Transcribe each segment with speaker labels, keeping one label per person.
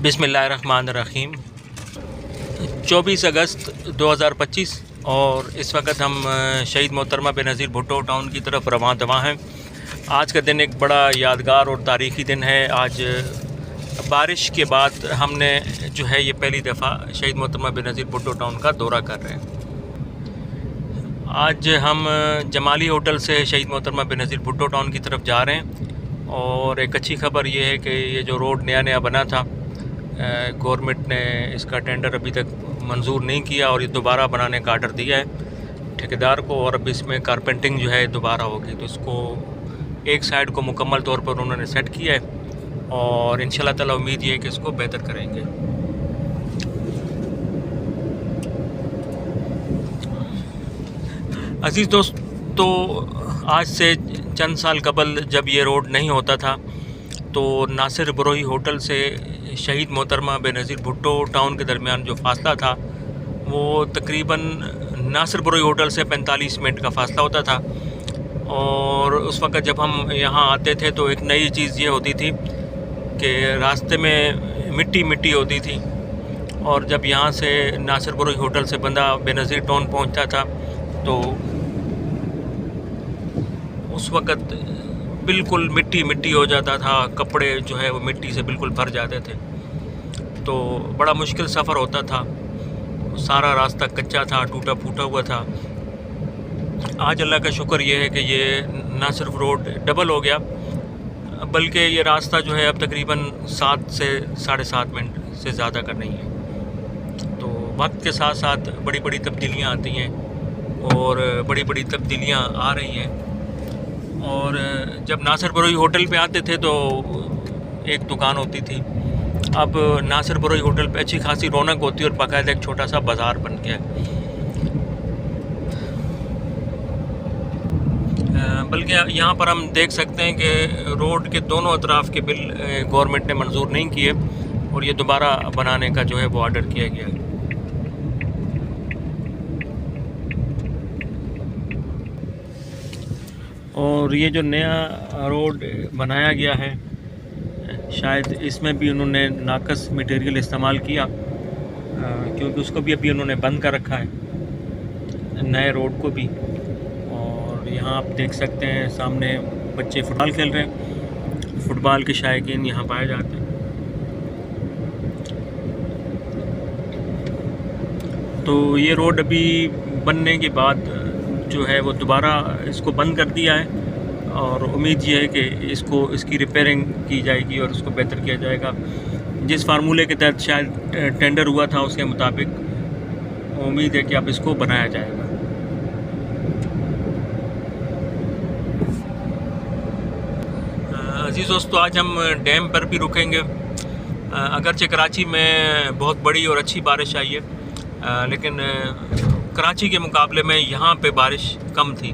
Speaker 1: बिस्मिल्लाहिर्रहमानिर्रहीम। 24 अगस्त 2025 और इस वक्त हम शहीद मोहतरमा बेनज़ीर भुट्टो टाउन की तरफ रवां हैं। आज का दिन एक बड़ा यादगार और तारीख़ी दिन है। आज बारिश के बाद हमने जो है ये पहली दफ़ा शहीद मोहतरमा बेनज़ीर भुट्टो टाउन का दौरा कर रहे हैं। आज हम जमाली होटल से शहीद मोहतरमा बेनज़ीर भुट्टो टाउन की तरफ जा रहे हैं और एक अच्छी खबर ये है कि ये जो रोड नया बना था, गवर्नमेंट ने इसका टेंडर अभी तक मंजूर नहीं किया और ये दोबारा बनाने का आर्डर दिया है ठेकेदार को, और अब इसमें कारपेंटिंग जो है दोबारा होगी। तो इसको एक साइड को मुकम्मल तौर पर उन्होंने सेट किया है और इंशाल्लाह ताला उम्मीद ये है कि इसको बेहतर करेंगे। अज़ीज़ दोस्त, तो आज से चंद साल कबल जब ये रोड नहीं होता था तो नासिर बरोही होटल से शहीद मोहतरमा बेनज़ीर भुट्टो टाउन के दरमियान जो फ़ासला था वो तकरीबन नासिर बरोही होटल से 45 मिनट का फ़ासला होता था। और उस वक़्त जब हम यहाँ आते थे तो एक नई चीज़ ये होती थी कि रास्ते में मिट्टी होती थी, और जब यहाँ से नासिर बरोही होटल से बंदा बेनज़ीर टाउन पहुँचता था तो उस वक़्त बिल्कुल मिट्टी हो जाता था, कपड़े जो है वो मिट्टी से बिल्कुल भर जाते थे। तो बड़ा मुश्किल सफ़र होता था, सारा रास्ता कच्चा था, टूटा फूटा हुआ था। आज अल्लाह का शुक्र ये है कि ये ना सिर्फ रोड डबल हो गया बल्कि ये रास्ता जो है अब तकरीबन 7 से 7.5 मिनट से ज़्यादा का नहीं है। तो वक्त के साथ साथ बड़ी तब्दीलियाँ आती हैं और बड़ी तब्दीलियाँ आ रही हैं। और जब नासिर बरोही होटल पे आते थे तो एक दुकान होती थी, अब नासिर बरोही होटल पे अच्छी खासी रौनक होती है और बाकायदा एक छोटा सा बाज़ार बन गया है। बल्कि यहाँ पर हम देख सकते हैं कि रोड के दोनों अतराफ़ के बिल गवर्नमेंट ने मंजूर नहीं किए और ये दोबारा बनाने का जो है वो ऑर्डर किया गया है। और ये जो नया रोड बनाया गया है, शायद इसमें भी उन्होंने नाकस मटेरियल इस्तेमाल किया, क्योंकि उसको भी अभी उन्होंने बंद कर रखा है, नए रोड को भी। और यहाँ आप देख सकते हैं सामने बच्चे फुटबॉल खेल रहे हैं, फुटबॉल के शायकीन यहाँ पाए जाते हैं। तो ये रोड अभी बनने के बाद जो है वो दोबारा इसको बंद कर दिया है और उम्मीद ये है कि इसकी रिपेयरिंग की जाएगी और उसको बेहतर किया जाएगा। जिस फार्मूले के तहत शायद टेंडर हुआ था उसके मुताबिक उम्मीद है कि अब इसको बनाया जाएगा। अज़ीज़ दोस्तों, आज हम डैम पर भी रुकेंगे। अगरचे कराची में बहुत बड़ी और अच्छी बारिश आई है, लेकिन कराची के मुकाबले में यहाँ पे बारिश कम थी।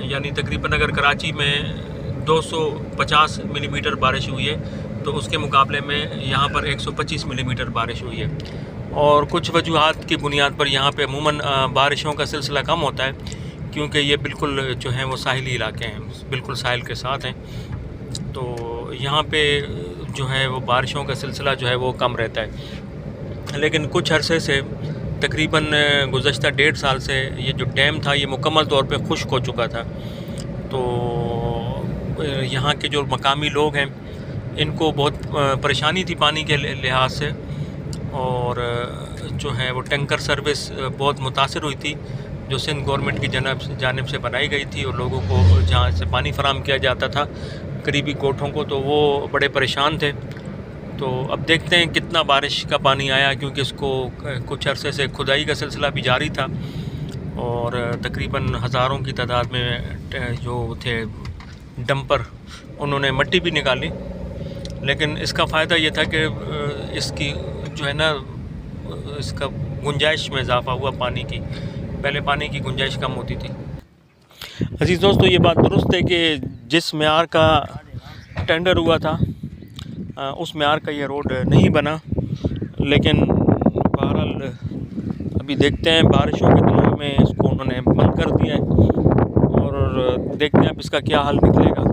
Speaker 1: यानी तकरीबन अगर कराची में 250 मिलीमीटर बारिश हुई है तो उसके मुकाबले में यहाँ पर 125 मिलीमीटर बारिश हुई है। और कुछ वजूहात की बुनियाद पर यहाँ पे अमूमन बारिशों का सिलसिला कम होता है, क्योंकि ये बिल्कुल जो हैं वो साहिली इलाके हैं, बिल्कुल साहिल के साथ हैं। तो यहाँ पे जो है वो बारिशों का सिलसिला जो है वो कम रहता है। लेकिन कुछ अरसे से तकरीबन गुज़श्ता 1.5 साल से ये जो डैम था ये मुकम्मल तौर पे खुश्क हो चुका था। तो यहाँ के जो मकामी लोग हैं इनको बहुत परेशानी थी पानी के लिहाज से, और जो है वो टैंकर सर्विस बहुत मुतासिर हुई थी जो सिंध गवर्नमेंट की जानिब से बनाई गई थी, और लोगों को जहाँ से पानी फराहम किया जाता था करीबी कोठों को, तो वो बड़े परेशान थे। तो अब देखते हैं कितना बारिश का पानी आया, क्योंकि इसको कुछ अरसे से खुदाई का सिलसिला भी जारी था और तकरीबन हज़ारों की तादाद में जो थे डंपर उन्होंने मिट्टी भी निकाली। लेकिन इसका फ़ायदा ये था कि इसकी जो है ना इसका गुंजाइश में इजाफ़ा हुआ पानी की, पहले पानी की गुंजाइश कम होती थी। अज़ीज़ दोस्तों, ये बात दुरुस्त है कि जिस मेयार का टेंडर हुआ था उस मेयार का ये रोड नहीं बना, लेकिन बहरहाल अभी देखते हैं बारिशों के दिनों में इसको उन्होंने बंद कर दिया है और देखते हैं अब इसका क्या हल निकलेगा।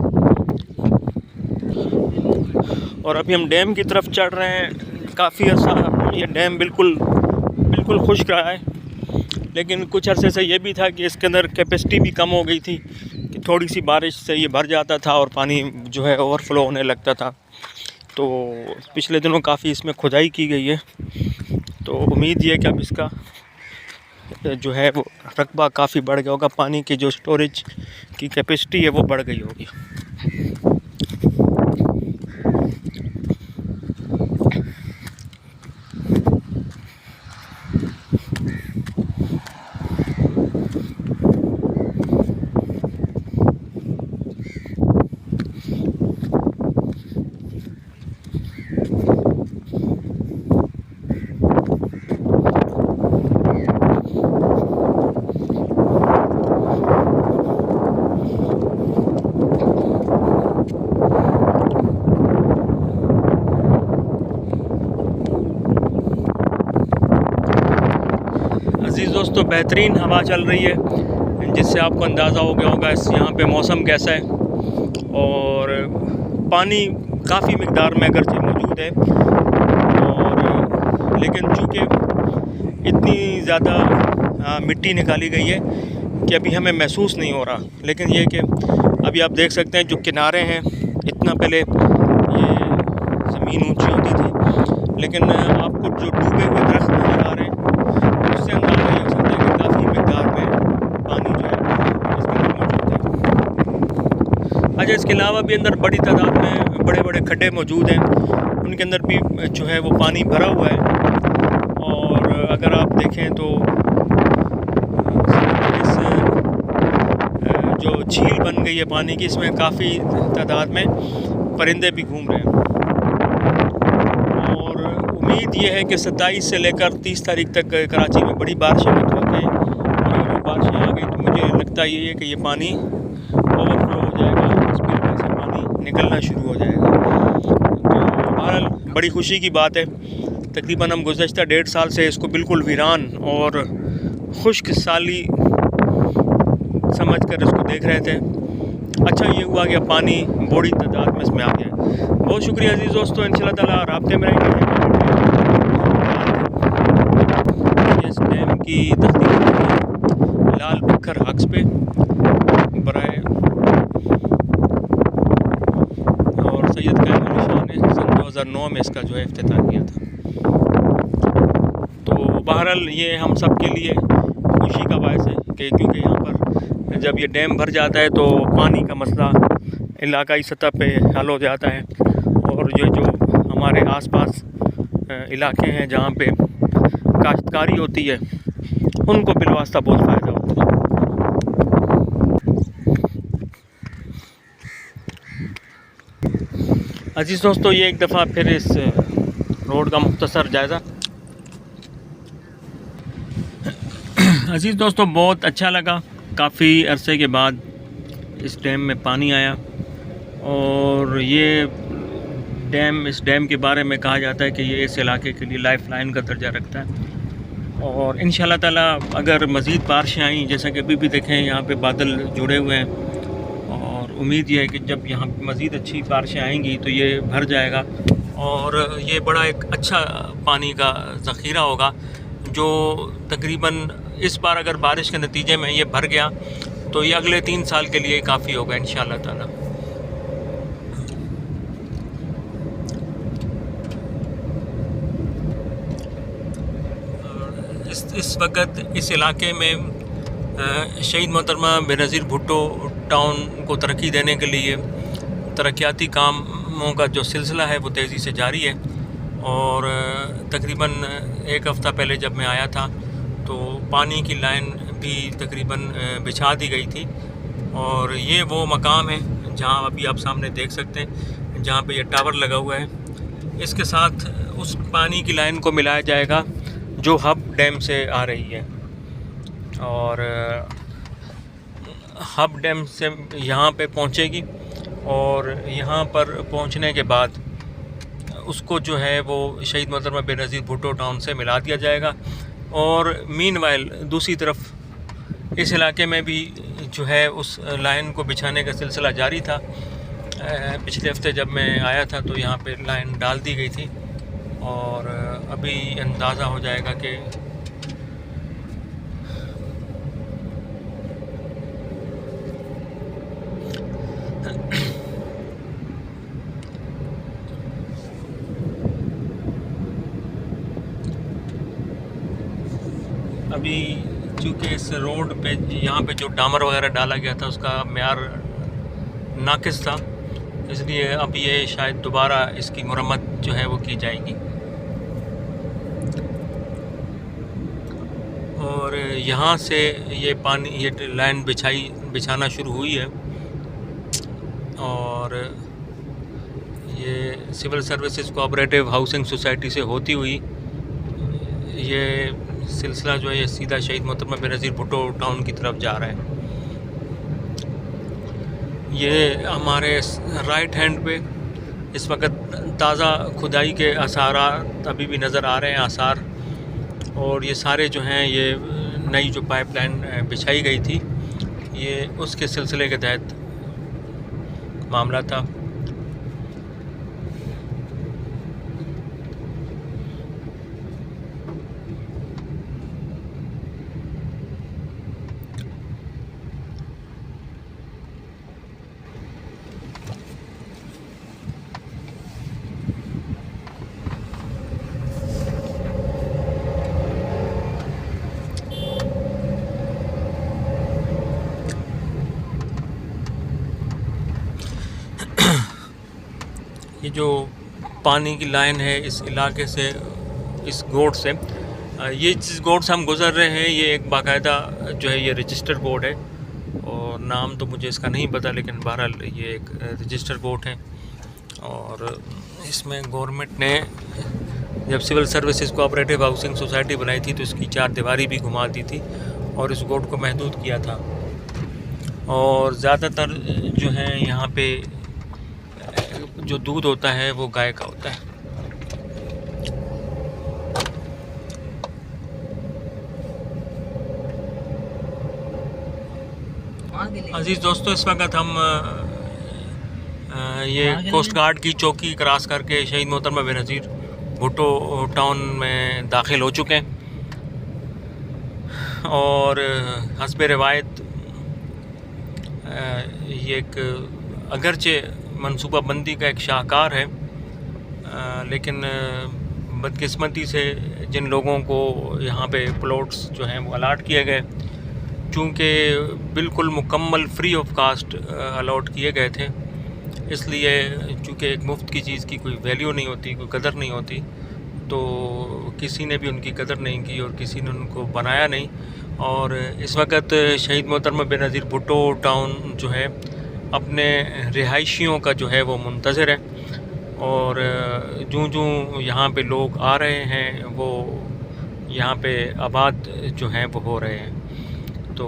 Speaker 1: और अभी हम डैम की तरफ चढ़ रहे हैं। काफ़ी अर्सा ये डैम बिल्कुल खुश्क रहा है, लेकिन कुछ अरसे से ये भी था कि इसके अंदर कैपेसिटी भी कम हो गई थी कि थोड़ी सी बारिश से ये भर जाता था और पानी जो है ओवरफ्लो होने लगता था। तो पिछले दिनों काफ़ी इसमें खुदाई की गई है, तो उम्मीद ये कि अब इसका जो है वो रकबा काफ़ी बढ़ गया होगा, पानी की जो स्टोरेज की कैपेसिटी है वो बढ़ गई होगी। अज़ीज़ दोस्तों, बेहतरीन हवा चल रही है, जिससे आपको अंदाज़ा हो गया होगा इस यहाँ पे मौसम कैसा है। और पानी काफ़ी मिक़दार में अगरचे मौजूद है, और लेकिन चूँकि इतनी ज़्यादा मिट्टी निकाली गई है कि अभी हमें महसूस नहीं हो रहा। लेकिन ये कि अभी आप देख सकते हैं जो किनारे हैं, इतना पहले ये ज़मीन ऊँची होती थी, लेकिन आपको जो डूबे हुए दरख्त नज़र आ रहे हैं उससे अंदाज़ा ये हो सकता है कि काफ़ी मिक़दार में पानी जो है इसके अंदर मौजूद है। अच्छा, इसके अलावा भी अंदर बड़ी तादाद में बड़े बड़े खड्डे मौजूद हैं, उनके अंदर भी जो है वो पानी भरा हुआ है। और अगर आप देखें तो इस जो झील बन गई है पानी की, इसमें काफ़ी तादाद में परिंदे भी घूम रहे हैं। और उम्मीद ये है कि 27 से लेकर 30 तारीख तक कराची में बड़ी बारिशें मतवक्क हैं, और अगर बारिशें आ गई तो मुझे लगता ये है कि ये पानी ओवरफ्लो हो जाएगा, इस बिल्कुल से पानी निकलना शुरू हो जाएगा। तो बहरहाल बड़ी खुशी की बात है, तकरीबन हम गुज़श्ता 1.5 साल से इसको बिल्कुल वीरान और खुश्क साली समझ कर इसको देख रहे थे। अच्छा ये हुआ कि पानी बड़ी तादाद में इसमें आ गया। बहुत शुक्रिया अज़ीज़ दोस्तों, इंशाअल्लाह ताला राब्ते में रहेंगे। इस डैम की तस्दीक लाल पत्थर हक्स पे बराए और सैयद कैमल शाह ने सन 2009 में इसका जो है इफ्तिताह किया था। तो बहरहाल ये हम सब के लिए खुशी का बायस है कि क्योंकि यहाँ पर जब ये डैम भर जाता है तो पानी का मसला इलाकाई सतह पे हल हो जाता है, और जो हमारे आसपास इलाके हैं जहाँ पे काश्तकारी होती है उनको बिलवास्ता बहुत फ़ायदा होता है। अजीज़ दोस्तों, ये एक दफ़ा फिर इस रोड का मुख्तसर जायज़ा। अजीज़ दोस्तों, बहुत अच्छा लगा, काफ़ी अरसे के बाद इस डैम में पानी आया। और ये डैम, इस डैम के बारे में कहा जाता है कि ये इस इलाके के लिए लाइफ लाइन का दर्जा रखता है। और इंशाअल्लाह ताला अगर मज़ीद बारिशें आई, जैसा कि अभी भी देखें यहाँ पे बादल जुड़े हुए हैं, और उम्मीद ये है कि जब यहाँ मज़ीद अच्छी बारिशें आएंगी तो ये भर जाएगा, और ये बड़ा एक अच्छा पानी का ज़ख़ीरा होगा, जो तकरीबन इस बार अगर बारिश के नतीजे में ये भर गया तो ये अगले 3 साल के लिए काफ़ी होगा इंशाअल्लाह ताला। इस वक्त इस इलाके में शहीद मोहतरमा बेनज़ीर भुट्टो टाउन को तरक्की देने के लिए तरक्याती कामों का जो सिलसिला है वो तेज़ी से जारी है। और तकरीबन 1 हफ़्ता पहले जब मैं आया था तो पानी की लाइन भी तकरीबन बिछा दी गई थी, और ये वो मकाम है जहाँ अभी आप सामने देख सकते हैं, जहाँ पे ये टावर लगा हुआ है। इसके साथ उस पानी की लाइन को मिलाया जाएगा जो हब डैम से आ रही है, और हब डैम से यहाँ पे पहुँचेगी, और यहाँ पर पहुँचने के बाद उसको जो है वो शहीद मोहतरमा बेनज़ीर भुट्टो टाउन से मिला दिया जाएगा। और मीनवाइल दूसरी तरफ इस इलाके में भी जो है उस लाइन को बिछाने का सिलसिला जारी था। पिछले हफ्ते जब मैं आया था तो यहाँ पे लाइन डाल दी गई थी, और अभी अंदाज़ा हो जाएगा कि अभी चूँकि इस रोड पे यहाँ पे जो डामर वगैरह डाला गया था उसका मेयार नाकिस था, इसलिए अब ये शायद दोबारा इसकी मुरम्मत जो है वो की जाएगी। और यहाँ से ये पानी, ये लाइन बिछाना शुरू हुई है और ये civil services cooperative housing society से होती हुई ये सिलसिला जो है ये सीधा शहीद मोहतरमा बेनज़ीर भुट्टो टाउन की तरफ जा रहा है। ये हमारे राइट हैंड पे इस वक्त ताज़ा खुदाई के आसार अभी भी नज़र आ रहे हैं आसार, और ये सारे जो हैं ये नई जो पाइपलाइन बिछाई गई थी ये उसके सिलसिले के तहत मामला था। ये जो पानी की लाइन है इस इलाके से, इस गोड से, ये जिस गोड से हम गुज़र रहे हैं ये एक बाकायदा जो है ये रजिस्टर्ड बोर्ड है, और नाम तो मुझे इसका नहीं पता, लेकिन बहरहाल ये एक रजिस्टर्ड बोर्ड है। और इसमें गवर्नमेंट ने जब civil services cooperative housing society बनाई थी तो इसकी 4 दीवारी भी घुमा दी थी और इस गोड को महदूद किया था। और ज़्यादातर जो है यहाँ पे जो दूध होता है वो गाय का होता है। अजीज़ दोस्तों, इस वक्त हम ये कोस्ट गार्ड की चौकी क्रॉस करके शहीद मोहतरमा बेनज़ीर भुट्टो टाउन में दाखिल हो चुके हैं। और हस्ब रिवायत ये एक अगरचे मनसूबाबंदी का एक शाहकार है, लेकिन बदकिस्मती से जिन लोगों को यहाँ पे प्लॉट्स जो हैं वो अलाट किए गए, चूँकि बिल्कुल मुकम्मल फ्री ऑफ कास्ट अलाट किए गए थे, इसलिए चूँकि एक मुफ्त की चीज़ की कोई वैल्यू नहीं होती, कोई कदर नहीं होती, तो किसी ने भी उनकी कदर नहीं की और किसी ने उनको बनाया नहीं। और इस वक्त शहीद मोहतरमा बेनज़ीर भुट्टो टाउन जो है अपने रिहायशियों का जो है वो मुंतज़िर है, और जूँ यहाँ पे लोग आ रहे हैं वो यहाँ पे आबाद जो हैं वो हो रहे हैं। तो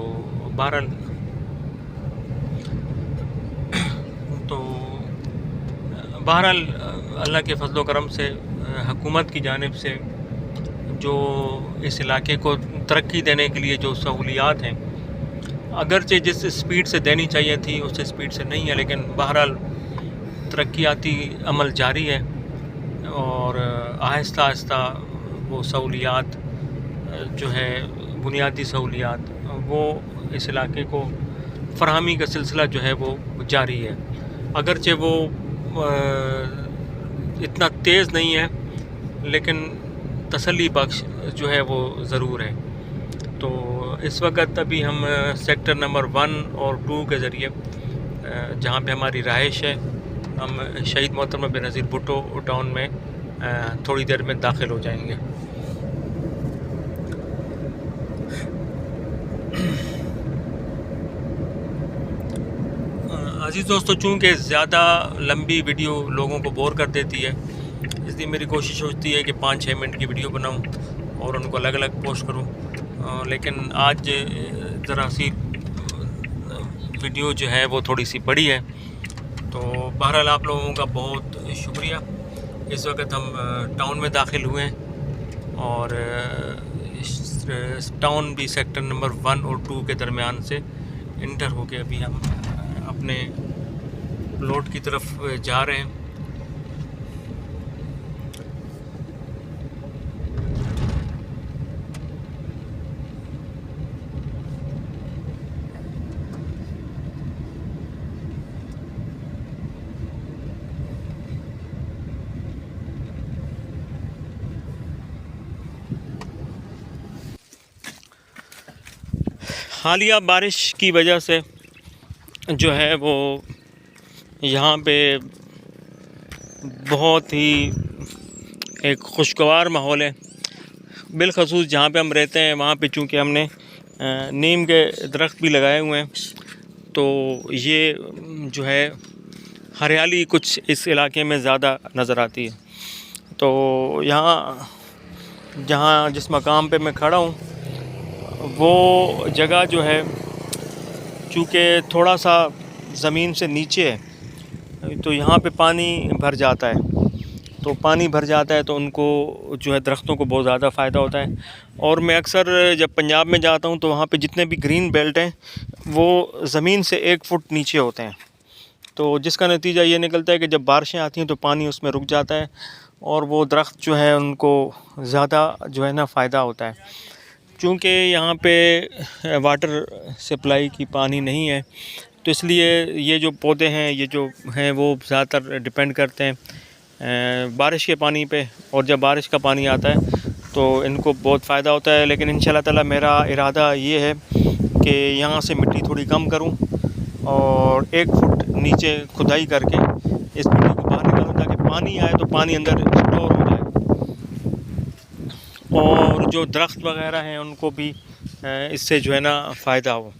Speaker 1: बहरहाल अल्लाह के फजल करम से हुकूमत की जानिब से जो इस इलाके को तरक्की देने के लिए जो सहूलियात हैं, अगरचे जिस स्पीड से देनी चाहिए थी उस स्पीड से नहीं है, लेकिन बहरहाल तरक्याती अमल जारी है और आहिस्ता आहिस्ता वो सहूलियात जो है बुनियादी सहूलियात वो इस इलाके को फरहमी का सिलसिला जो है वो जारी है। अगरचे वो इतना तेज़ नहीं है, लेकिन तसल्ली बख्श जो है वो ज़रूर है। तो इस वक्त अभी हम सेक्टर नंबर 1 और 2 के ज़रिए जहाँ पे हमारी रहाइश है, हम शहीद मोहतरमा बेनज़ीर भुट्टो टाउन में थोड़ी देर में दाखिल हो जाएंगे। अज़ीज़ दोस्तों, चूँकि ज़्यादा लंबी वीडियो लोगों को बोर कर देती है, इसलिए मेरी कोशिश होती है कि 5-6 मिनट की वीडियो बनाऊं और उनको अलग अलग पोस्ट करूं, लेकिन आज ज़रा सी वीडियो जो है वो थोड़ी सी बड़ी है। तो बहरहाल आप लोगों का बहुत शुक्रिया। इस वक्त हम टाउन में दाखिल हुए हैं और इस टाउन भी सेक्टर नंबर 1 और 2 के दरमियान से इंटर होके अभी हम अपने प्लॉट की तरफ जा रहे हैं। हालिया बारिश की वजह से जो है वो यहाँ पे बहुत ही एक खुशगवार माहौल है। बिलखसूस जहाँ पे हम रहते हैं वहाँ पे चूँकि हमने नीम के दरख्त भी लगाए हुए हैं, तो ये जो है हरियाली कुछ इस इलाके में ज़्यादा नज़र आती है। तो यहाँ जहाँ जिस मकाम पे मैं खड़ा हूँ वो जगह जो है चूँकि थोड़ा सा ज़मीन से नीचे है, तो यहाँ पे पानी भर जाता है। तो पानी भर जाता है तो उनको जो है दरख्तों को बहुत ज़्यादा फ़ायदा होता है। और मैं अक्सर जब पंजाब में जाता हूँ तो वहाँ पे जितने भी ग्रीन बेल्ट हैं वो ज़मीन से 1 फुट नीचे होते हैं। तो जिसका नतीजा ये निकलता है कि जब बारिशें आती हैं तो पानी उसमें रुक जाता है और वो दरख्त जो है उनको ज़्यादा जो है ना फ़ायदा होता है। चूँकि यहाँ पे वाटर सप्लाई की पानी नहीं है, तो इसलिए ये जो पौधे हैं ये जो हैं वो ज़्यादातर डिपेंड करते हैं बारिश के पानी पे। और जब बारिश का पानी आता है तो इनको बहुत फ़ायदा होता है। लेकिन इंशाल्लाह ताला मेरा इरादा ये है कि यहाँ से मिट्टी थोड़ी कम करूँ और 1 फुट नीचे खुदाई करके इस मिट्टी को बाहर निकालूँ ताकि पानी आए तो पानी अंदर स्टोर हो जाए और जो दरख्त वगैरह हैं उनको भी इससे जो है ना फ़ायदा हो।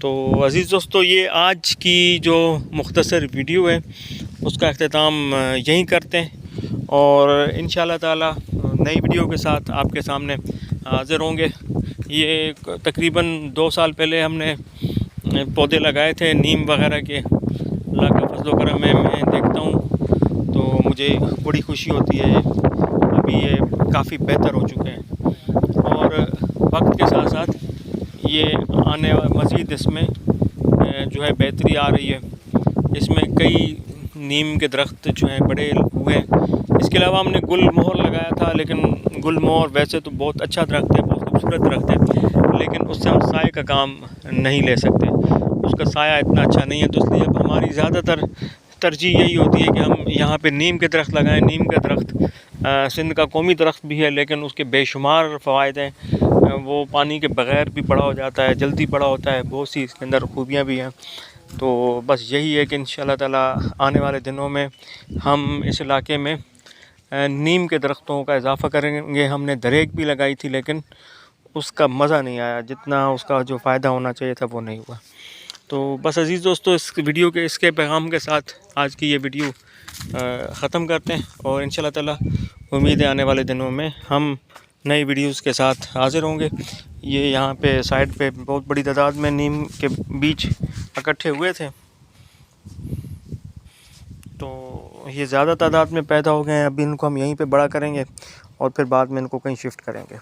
Speaker 1: तो अज़ीज़ दोस्तों, ये आज की जो मुख्तसर वीडियो है उसका अख्तिताम यहीं करते हैं और इंशाल्लाह ताला नई वीडियो के साथ आपके सामने हाज़िर होंगे। ये तकरीबन 2 साल पहले हमने पौधे लगाए थे नीम वगैरह के। अल्लाह का फज़ल करम में मैं देखता हूँ तो मुझे बड़ी खुशी होती है। अभी ये काफ़ी बेहतर हो चुके हैं और वक्त के साथ साथ ये आने मज़ीद इसमें जो है बेहतरी आ रही है। इसमें कई नीम के दरख्त जो हैं बड़े हुए हैं। इसके अलावा हमने गुलमोहर लगाया था, लेकिन गुलमोहर वैसे तो बहुत अच्छा दरख्त है, बहुत खूबसूरत दरख्त है, लेकिन उससे हम साए का काम नहीं ले सकते। उसका साया इतना अच्छा नहीं है, तो इसलिए अब हमारी ज़्यादातर तरजीह यही होती है कि हम यहाँ पे नीम के दरख्त लगाएं। नीम का दरख्त सिंध का कौमी दरख्त भी है, लेकिन उसके बेशुमार फ़वाइद हैं। वो पानी के बग़ैर भी बड़ा हो जाता है, जल्दी बड़ा होता है, बहुत सी इसके अंदर खूबियाँ भी हैं। तो बस यही है कि इंशाल्लाह ताला आने वाले दिनों में हम इस इलाके में नीम के दरख्तों का इजाफ़ा करेंगे। हमने दरेक भी लगाई थी, लेकिन उसका मज़ा नहीं आया, जितना उसका जो फ़ायदा होना चाहिए था वो नहीं हुआ। तो बस अज़ीज़ दोस्तों, इस वीडियो के इसके पैगाम के साथ आज की ये वीडियो ख़त्म करते हैं और इंशाल्लाह ताला उम्मीद है आने वाले दिनों में हम नई वीडियोस के साथ हाज़िर होंगे। ये यहाँ पे साइड पे बहुत बड़ी तादाद में नीम के बीज इकट्ठे हुए थे, तो ये ज़्यादा तादाद में पैदा हो गए हैं। अभी इनको हम यहीं पे बड़ा करेंगे और फिर बाद में इनको कहीं शिफ्ट करेंगे।